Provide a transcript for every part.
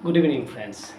Good evening, friends.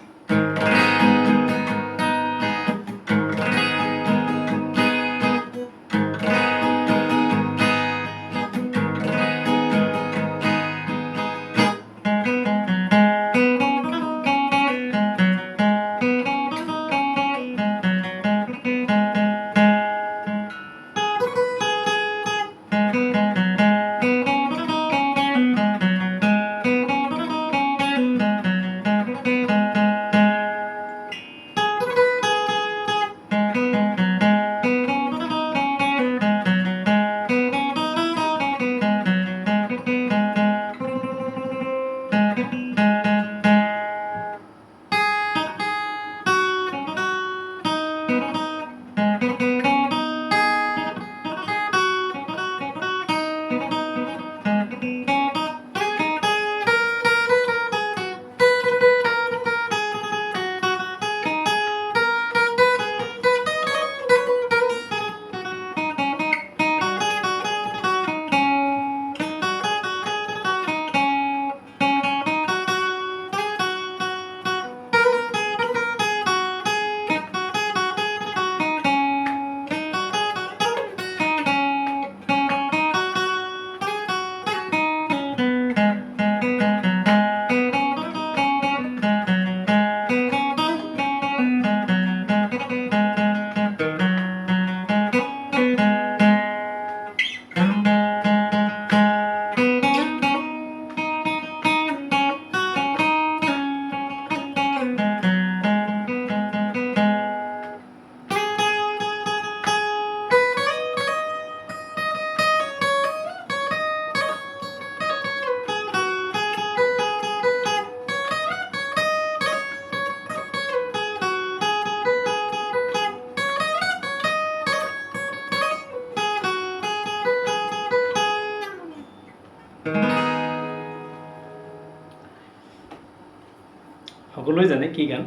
সকলোৱে জানে কি গান,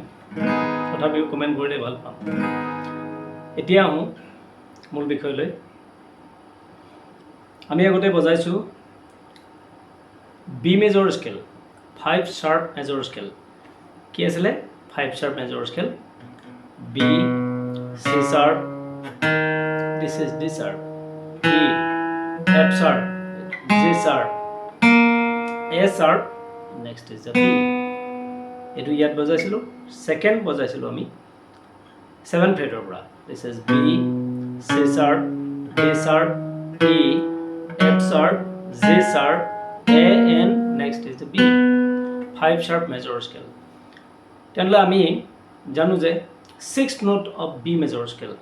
তথাপিও কমেণ্ট কৰিলে ভাল পাম। এতিয়া আহোঁ মূল বিষয়লৈ। আমি আগতে বজাইছোঁ B major scale, 5 sharp major scale. কি আছিলে? 5 sharp major scale. B, C sharp, this is D sharp, E, F sharp, G sharp, A sharp, next is the B. এইটো ইয়াত বজাইছিলোঁ। ছেকেণ্ড বজাইছিলোঁ আমি 7 ফ্ৰেটৰ পৰা। This is B, C sharp, D sharp, E, F sharp, G sharp, A and next is the B. 5 sharp major scale. তেনেহ'লে আমি জানো যে 6th note of B major scale,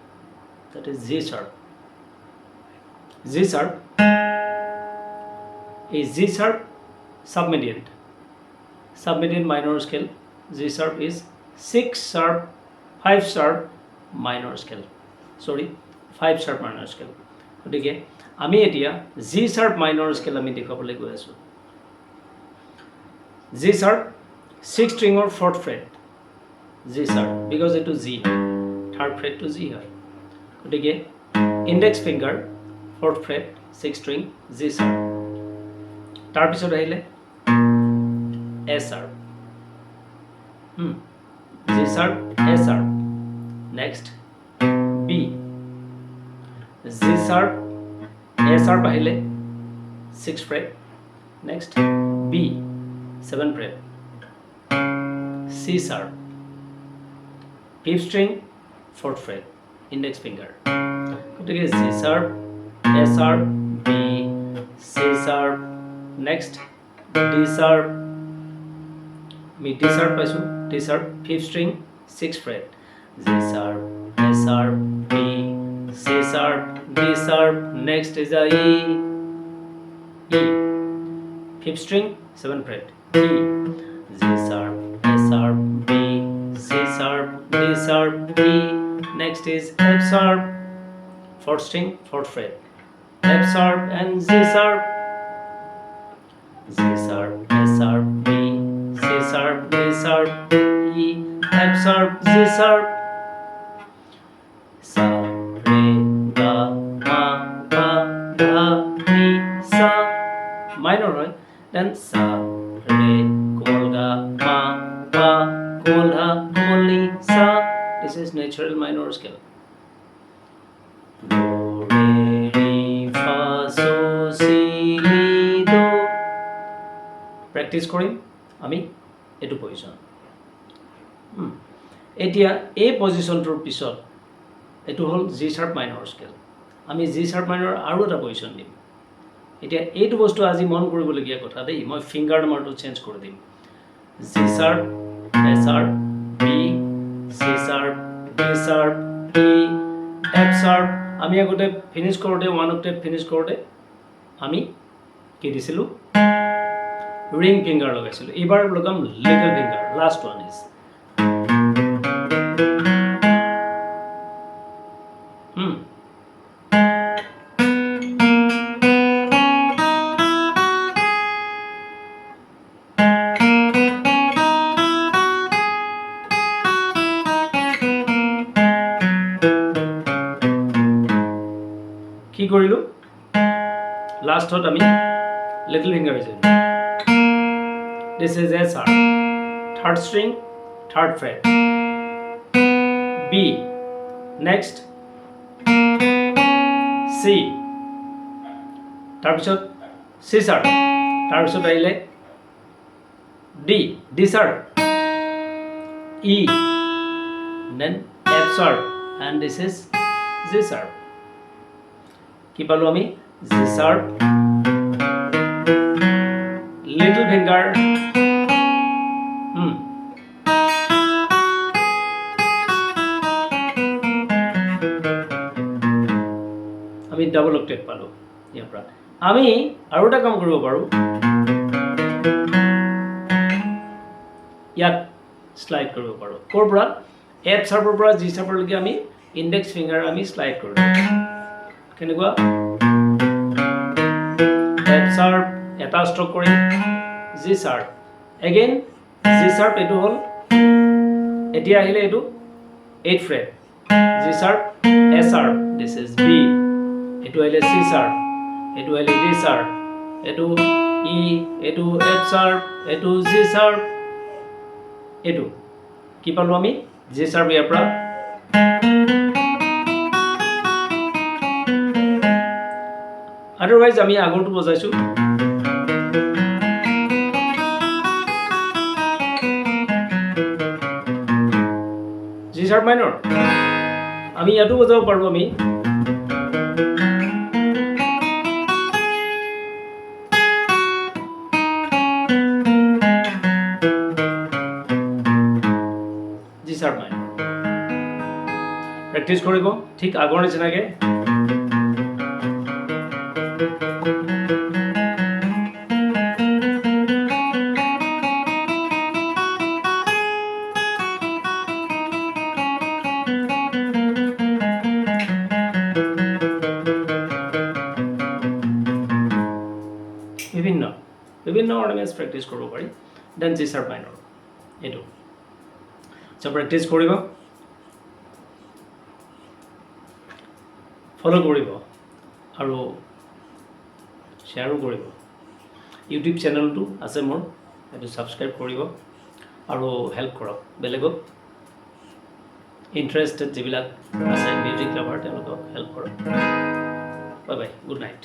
that is G sharp. G sharp, a G sharp submedian minor scale. G sharp is 6 sharp 5 sharp minor scale. Sorry, 5 sharp minor scale. গতিকে আমি এতিয়া G sharp minor scale আমি দেখাবলৈ গৈ আছোঁ। G sharp 6 stringৰ 4th fret, G sharp, because এইটো G, 3rd fret to G হয়। গতিকে index finger 4th fret 6 string G sharp। তাৰপিছত আহিলে A sharp, G sharp, A sharp, next B, G sharp, A sharp ahile 6th fret, next B, 7th fret, C sharp, 5th string 4th fret, index finger. গতিকে G sharp, A sharp, B, C sharp, next D sharp, আমি D sharp পাইছোঁ, D sharp 5th string 6th fret, G sharp, A sharp, B, C sharp, D sharp, next is a E, 5th string 7th fret, E, G sharp, A sharp, B, C sharp, D sharp, E, next is F sharp, 4th string 4th fret, F sharp and G sharp, G sharp, A sharp, B, C sharp, D sharp, E, F sharp, G sharp, sa, re, ga, ma, pa, da, ni, sa, minor, right? Then sa, re, komal ga, ma, pa, natural minor scale. Do, re, mi, fa, so, si, mi, do. Practice কৰিম আমি এটো position এতিয়া এই পজিশনটোৰ পিছত এটো হল G sharp minor scale আমি G sharp minor আৰু এটা পজিশন দিম এতিয়া এইটো বস্তু আজি মন কৰিবলগীয়া কথা দেই মই ফিংগাৰ নাম্বাৰটো চেঞ্জ কৰি দিম G sharp A sharp B C sharp D sharp E F sharp আমি আগতে ফিনিশ কৰোতে ওয়ান অক্টেভ ফিনিশ কৰোতে আমি কি দিছিলো ring finger লগাইছিল এবাৰ লগাম little finger last one is কি কৰিলো লাষ্টত আমি little finger হৈছে This is A sharp, third string, third fret. B, next, C. তাৰপিছত C sharp, তাৰপিছত আহিলে D sharp, E, then F sharp, and this is G sharp. কি পালো আমি G sharp, little finger. আমি ডাবল অক্টেভ পালো ইয়াৰ পৰা আমি আৰু এটা কাম কৰিব পাৰো ইয়াত স্লাইড কৰিব পাৰো কোৰ পৰা F sharpৰ পৰা G sharpৰ লৈকে আমি ইনডেক্স ফিংগাৰ আমি স্লাইড কৰো কেনেকুৱা F sharp এটা ষ্ট্ৰোক কৰি G sharp again G sharp এটো হল এতিয়া আহিলে এটো 8th fret G sharp A sharp this is B এটো আহিলে C sharp এটো আহিলে D sharp এটো E এটো F sharp এটো G sharp এটো কি পালো আমি G sharp ইয়াৰ পৰা otherwise আমি আগৰটো বজাইছো G sharp minor আমি ইয়াতো বজাব পাৰবো আমি G sharp minor প্ৰ্যাকটিস কৰিব ঠিক আগৰ নিচিনাকে বিভিন্ন অর্ডানেন্স প্র্যাকটিস করব পারি দেন G sharp minor এটো সো প্র্যাকটিস করিব ফলো করিব আৰু শেয়াৰও কৰিব ইউটিউব চ্যানেলটো আছে মোৰ এটো সাবস্ক্ৰাইব কৰিব আৰু হেল্প কৰক বেলেগক ইন্টাৰেস্টেড যিবিলাক আছে মিউজিক লাভাৰ তেওঁলোকক হেল্প কৰক বাই বাই গুড নাইট